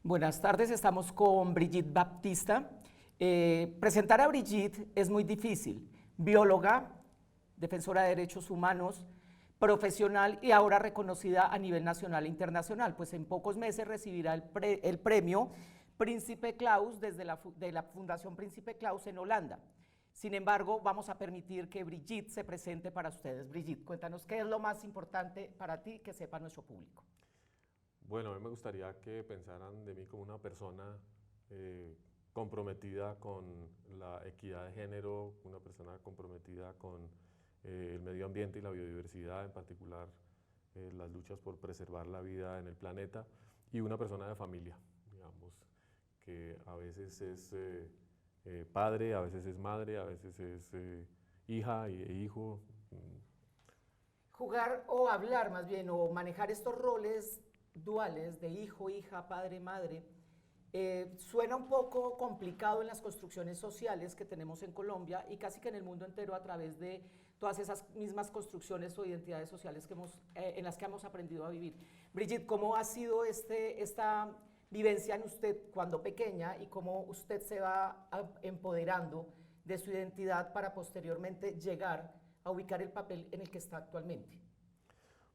Buenas tardes, estamos con Brigitte Baptista. Presentar a Brigitte es muy difícil. Bióloga, defensora de derechos humanos, profesional y ahora reconocida a nivel nacional e internacional, pues en pocos meses recibirá el premio Príncipe Claus de la Fundación Príncipe Claus en Holanda. Sin embargo, vamos a permitir que Brigitte se presente para ustedes. Brigitte, cuéntanos qué es lo más importante para ti que sepa nuestro público. Bueno, a mí me gustaría que pensaran de mí como una persona comprometida con la equidad de género, una persona comprometida con el medio ambiente y la biodiversidad, en particular las luchas por preservar la vida en el planeta, y una persona de familia, digamos, que a veces es padre, a veces es madre, a veces es hija e hijo. Jugar o hablar más bien, o manejar estos roles duales de hijo, hija, padre, madre, suena un poco complicado en las construcciones sociales que tenemos en Colombia y casi que en el mundo entero a través de todas esas mismas construcciones o identidades sociales en las que hemos aprendido a vivir. Brigitte, ¿cómo ha sido esta vivencia en usted cuando pequeña y cómo usted se va empoderando de su identidad para posteriormente llegar a ubicar el papel en el que está actualmente?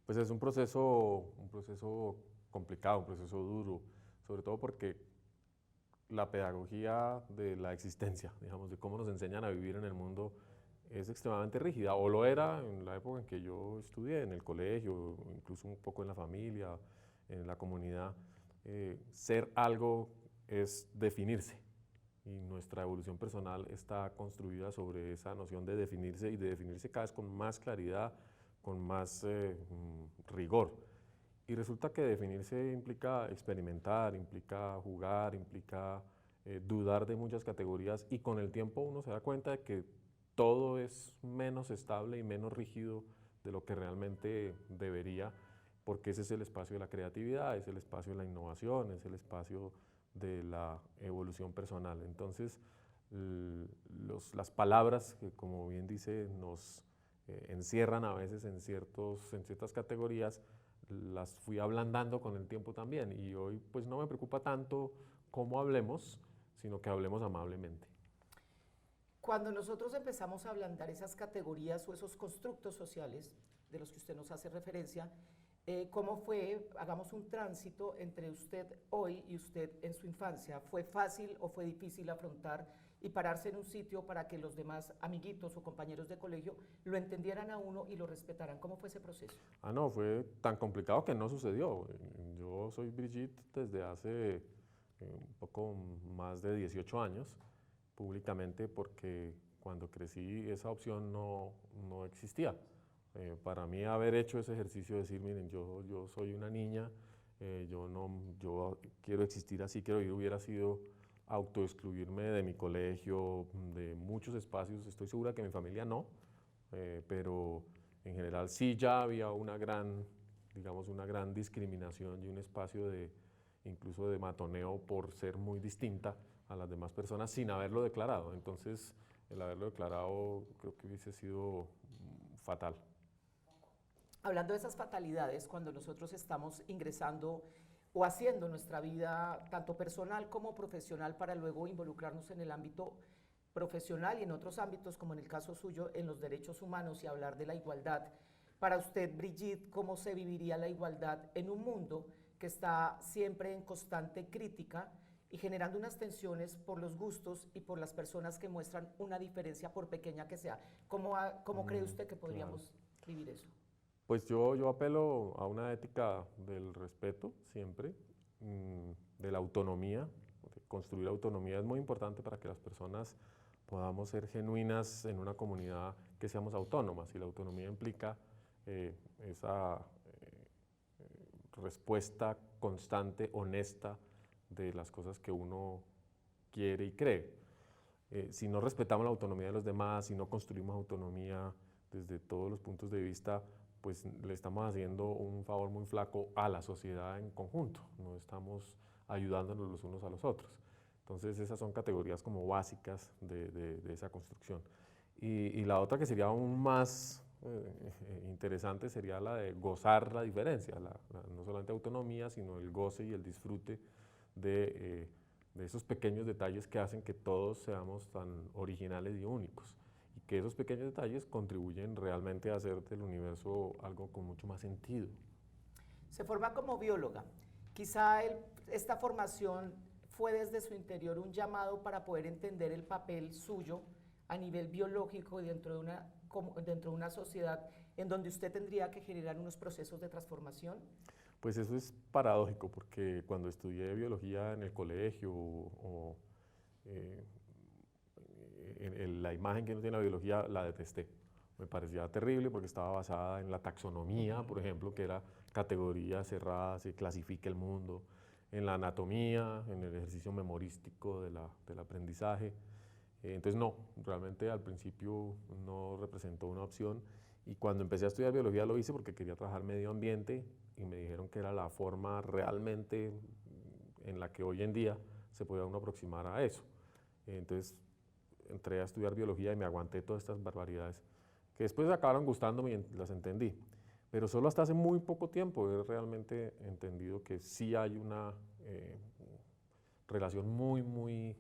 Pues es un proceso complicado, un proceso duro, sobre todo porque la pedagogía de la existencia, digamos, de cómo nos enseñan a vivir en el mundo, es extremadamente rígida, o lo era en la época en que yo estudié, en el colegio, incluso un poco en la familia, en la comunidad. Ser algo es definirse, y nuestra evolución personal está construida sobre esa noción de definirse y de definirse cada vez con más claridad, con más rigor. Y resulta que definirse implica experimentar, implica jugar, implica dudar de muchas categorías, y con el tiempo uno se da cuenta de que todo es menos estable y menos rígido de lo que realmente debería, porque ese es el espacio de la creatividad, es el espacio de la innovación, es el espacio de la evolución personal. Entonces, las palabras que, como bien dice, nos encierran a veces en ciertas categorías, las fui ablandando con el tiempo también, y hoy pues no me preocupa tanto cómo hablemos, sino que hablemos amablemente. Cuando nosotros empezamos a ablandar esas categorías o esos constructos sociales de los que usted nos hace referencia, ¿cómo fue, hagamos un tránsito entre usted hoy y usted en su infancia? ¿Fue fácil o fue difícil afrontar y pararse en un sitio para que los demás amiguitos o compañeros de colegio lo entendieran a uno y lo respetaran? ¿Cómo fue ese proceso? No, fue tan complicado que no sucedió. Yo soy Brigitte desde hace un poco más de 18 años, públicamente, porque cuando crecí esa opción no existía. Para mí haber hecho ese ejercicio de decir, miren, yo soy una niña, yo quiero existir así, quiero vivir, hubiera sido autoexcluirme de mi colegio, de muchos espacios. Estoy segura que mi familia no, pero en general sí ya había digamos, una gran discriminación y un espacio incluso de matoneo por ser muy distinta a las demás personas sin haberlo declarado. Entonces, el haberlo declarado creo que hubiese sido fatal. Hablando de esas fatalidades, cuando nosotros estamos ingresando o haciendo nuestra vida tanto personal como profesional para luego involucrarnos en el ámbito profesional y en otros ámbitos, como en el caso suyo, en los derechos humanos y hablar de la igualdad. Para usted, Brigitte, ¿cómo se viviría la igualdad en un mundo que está siempre en constante crítica y generando unas tensiones por los gustos y por las personas que muestran una diferencia, por pequeña que sea? ¿Cómo cree usted que podríamos vivir eso? Pues yo apelo a una ética del respeto siempre, de la autonomía. Construir autonomía es muy importante para que las personas podamos ser genuinas en una comunidad, que seamos autónomas, y la autonomía implica esa respuesta constante, honesta, de las cosas que uno quiere y cree. Si no respetamos la autonomía de los demás, si no construimos autonomía desde todos los puntos de vista, pues le estamos haciendo un favor muy flaco a la sociedad en conjunto, no estamos ayudándonos los unos a los otros. Entonces esas son categorías como básicas de esa construcción. Y la otra, que sería aún más interesante, sería la de gozar la diferencia, no solamente autonomía, sino el goce y el disfrute de esos pequeños detalles que hacen que todos seamos tan originales y únicos, y que esos pequeños detalles contribuyen realmente a hacer del universo algo con mucho más sentido. Se forma como bióloga. Quizá esta formación fue desde su interior un llamado para poder entender el papel suyo a nivel biológico y dentro de una sociedad en donde usted tendría que generar unos procesos de transformación. Pues eso es paradójico, porque cuando estudié biología en el colegio eh, la imagen que uno tiene de la biología la detesté. Me parecía terrible porque estaba basada en la taxonomía, por ejemplo, que era categoría cerrada, se clasifica el mundo, en la anatomía, en el ejercicio memorístico del aprendizaje. Entonces no, realmente al principio no representó una opción, y cuando empecé a estudiar biología lo hice porque quería trabajar medio ambiente y me dijeron que era la forma realmente en la que hoy en día se podía uno aproximar a eso. Entonces entré a estudiar biología y me aguanté todas estas barbaridades que después acabaron gustándome y las entendí. Pero solo hasta hace muy poco tiempo he realmente entendido que sí hay una relación muy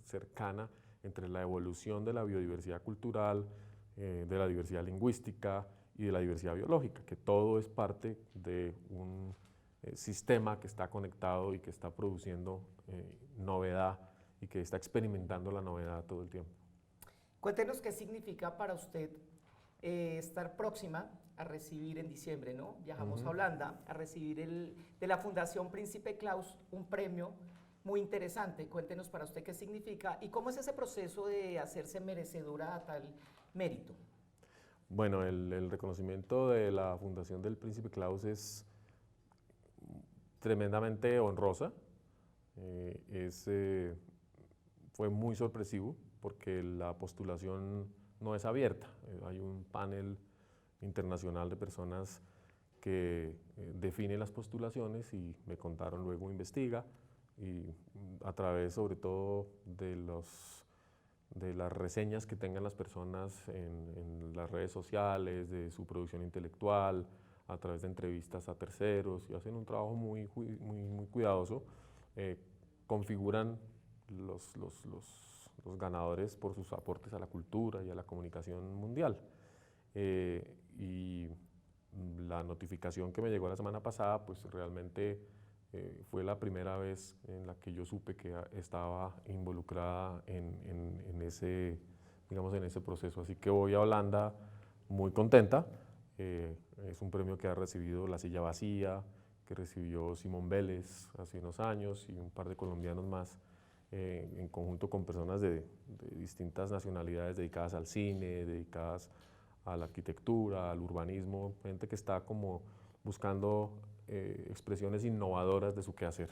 cercana entre la evolución de la biodiversidad cultural, de la diversidad lingüística y de la diversidad biológica, que todo es parte de un sistema que está conectado y que está produciendo novedad y que está experimentando la novedad todo el tiempo. Cuéntenos qué significa para usted estar próxima a recibir en diciembre, ¿no? Viajamos a Holanda a recibir de la Fundación Príncipe Claus un premio muy interesante. Cuéntenos para usted qué significa y cómo es ese proceso de hacerse merecedora a tal mérito. Bueno, el reconocimiento de la Fundación del Príncipe Claus es tremendamente honrosa. Fue muy sorpresivo porque la postulación no es abierta. Hay un panel internacional de personas que define las postulaciones y me contaron luego investiga, y a través sobre todo de las reseñas que tengan las personas en las redes sociales, de su producción intelectual, a través de entrevistas a terceros, y hacen un trabajo muy cuidadoso, configuran los ganadores por sus aportes a la cultura y a la comunicación mundial. Y la notificación que me llegó la semana pasada, pues realmente fue la primera vez en la que yo supe que estaba involucrada en ese proceso. Así que voy a Holanda muy contenta. Es un premio que ha recibido La Silla Vacía, que recibió Simón Vélez hace unos años y un par de colombianos más, en conjunto con personas de distintas nacionalidades dedicadas al cine, dedicadas a la arquitectura, al urbanismo, gente que está como buscando expresiones innovadoras de su quehacer.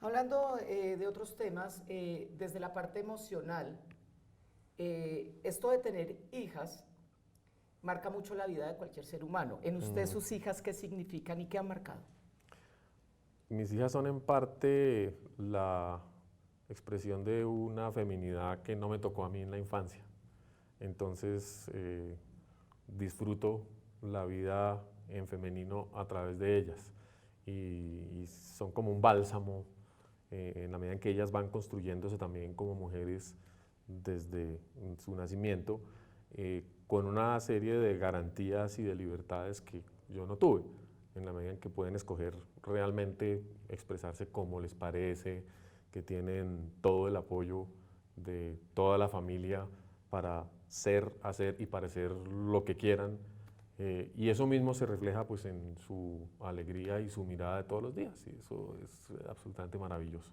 Hablando de otros temas, desde la parte emocional, esto de tener hijas marca mucho la vida de cualquier ser humano. En usted, sus hijas, ¿qué significan y qué han marcado? Mis hijas son en parte la expresión de una feminidad que no me tocó a mí en la infancia. Entonces disfruto la vida en femenino a través de ellas, y son como un bálsamo en la medida en que ellas van construyéndose también como mujeres desde su nacimiento, con una serie de garantías y de libertades que yo no tuve, en la medida en que pueden escoger realmente expresarse como les parece, que tienen todo el apoyo de toda la familia para ser, hacer y parecer lo que quieran, y eso mismo se refleja pues en su alegría y su mirada de todos los días, y eso es absolutamente maravilloso.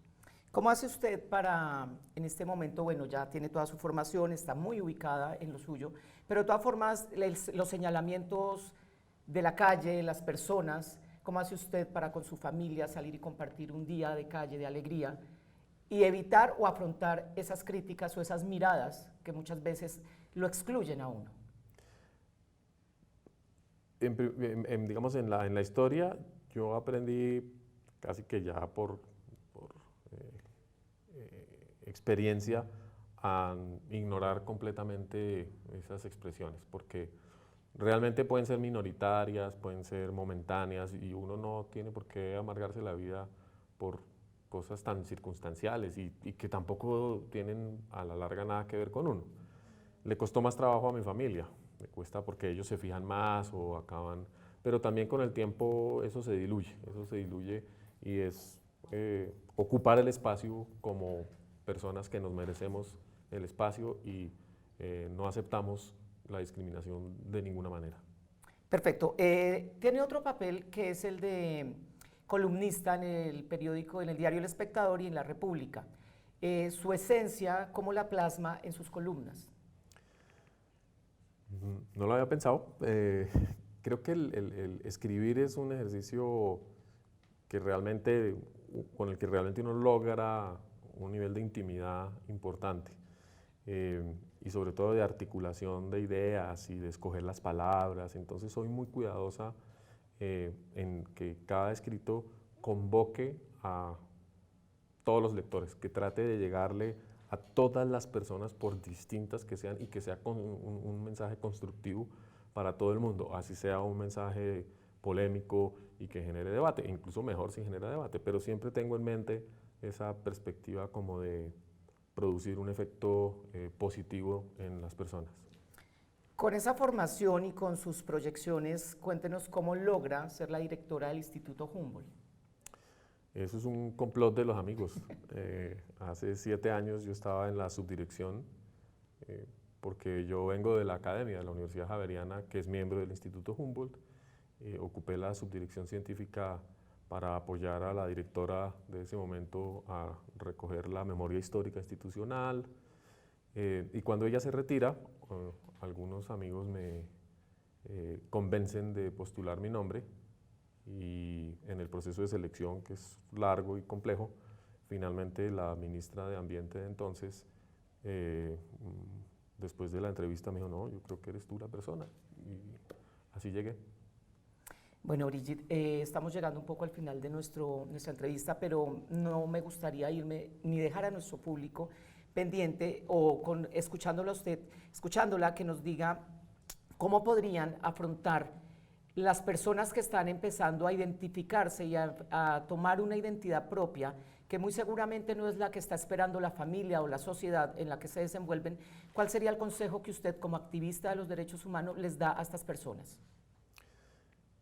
¿Cómo hace usted para, en este momento, bueno, ya tiene toda su formación, está muy ubicada en lo suyo, pero de todas formas, los señalamientos de la calle, las personas, ¿cómo hace usted para con su familia salir y compartir un día de calle, de alegría, y evitar o afrontar esas críticas o esas miradas que muchas veces lo excluyen a uno? Digamos, en la historia, yo aprendí casi que ya por experiencia a ignorar completamente esas expresiones, porque realmente pueden ser minoritarias, pueden ser momentáneas, y uno no tiene por qué amargarse la vida por cosas tan circunstanciales y que tampoco tienen a la larga nada que ver con uno. Le costó más trabajo a mi familia, le cuesta porque ellos se fijan más o acaban, pero también con el tiempo eso se diluye y es ocupar el espacio como personas que nos merecemos el espacio y no aceptamos la discriminación de ninguna manera. Perfecto. Tiene otro papel que es el de columnista en el periódico, en el diario El Espectador y en La República. Su esencia, ¿cómo la plasma en sus columnas? No lo había pensado. Creo que el escribir es un ejercicio que realmente, con el que realmente uno logra un nivel de intimidad importante. Y sobre todo de articulación de ideas y de escoger las palabras. Entonces soy muy cuidadosa en que cada escrito convoque a todos los lectores, que trate de llegarle a todas las personas por distintas que sean y que sea con un mensaje constructivo para todo el mundo, así sea un mensaje polémico y que genere debate, incluso mejor si genera debate, pero siempre tengo en mente esa perspectiva como de producir un efecto positivo en las personas. Con esa formación y con sus proyecciones, cuéntenos cómo logra ser la directora del Instituto Humboldt. Eso es un complot de los amigos. Hace 7 años yo estaba en la subdirección, porque yo vengo de la academia de la Universidad Javeriana, que es miembro del Instituto Humboldt. Ocupé la subdirección científica para apoyar a la directora de ese momento a recoger la memoria histórica institucional. Y cuando ella se retira, algunos amigos me convencen de postular mi nombre y en el proceso de selección, que es largo y complejo, finalmente la ministra de Ambiente de entonces, después de la entrevista me dijo, no, yo creo que eres tú la persona, y así llegué. Bueno, Brigitte, estamos llegando un poco al final de nuestra entrevista, pero no me gustaría irme ni dejar a nuestro público pendiente o escuchándola que nos diga cómo podrían afrontar las personas que están empezando a identificarse y a tomar una identidad propia, que muy seguramente no es la que está esperando la familia o la sociedad en la que se desenvuelven. ¿Cuál sería el consejo que usted, como activista de los derechos humanos, les da a estas personas?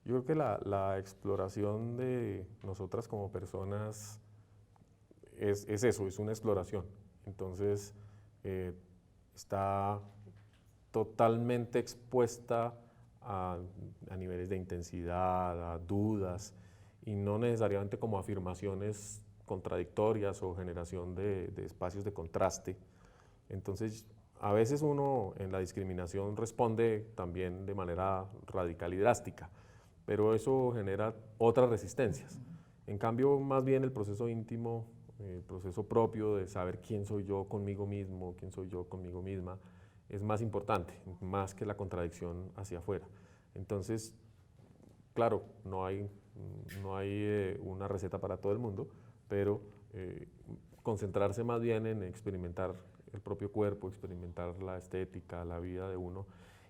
Yo creo que la exploración de nosotras como personas es eso, es una exploración. Entonces, está totalmente expuesta a niveles de intensidad, a dudas, y no necesariamente como afirmaciones contradictorias o generación de espacios de contraste. Entonces, a veces uno en la discriminación responde también de manera radical y drástica, pero eso genera otras resistencias. En cambio, más bien el proceso íntimo, el proceso propio de saber quién soy yo conmigo mismo, quién soy yo conmigo misma, es más importante, más que la contradicción hacia afuera. Entonces, claro, no hay una receta para todo el mundo, pero concentrarse más bien en experimentar el propio cuerpo, experimentar la estética, la vida de uno,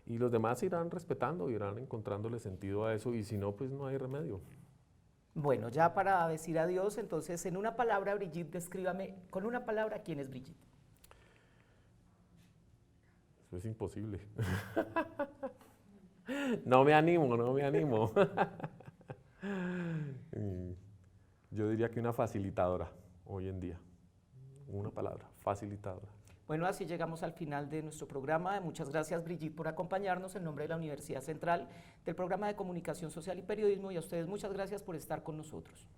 y los demás irán respetando, irán encontrándole sentido a eso, y si no, pues no hay remedio. Bueno, ya para decir adiós, entonces, en una palabra, Brigitte, descríbame con una palabra quién es Brigitte. Eso es imposible. No me animo. Yo diría que una facilitadora hoy en día. Una palabra, facilitadora. Bueno, así llegamos al final de nuestro programa. Muchas gracias, Brigitte, por acompañarnos en nombre de la Universidad Central del Programa de Comunicación Social y Periodismo, y a ustedes muchas gracias por estar con nosotros.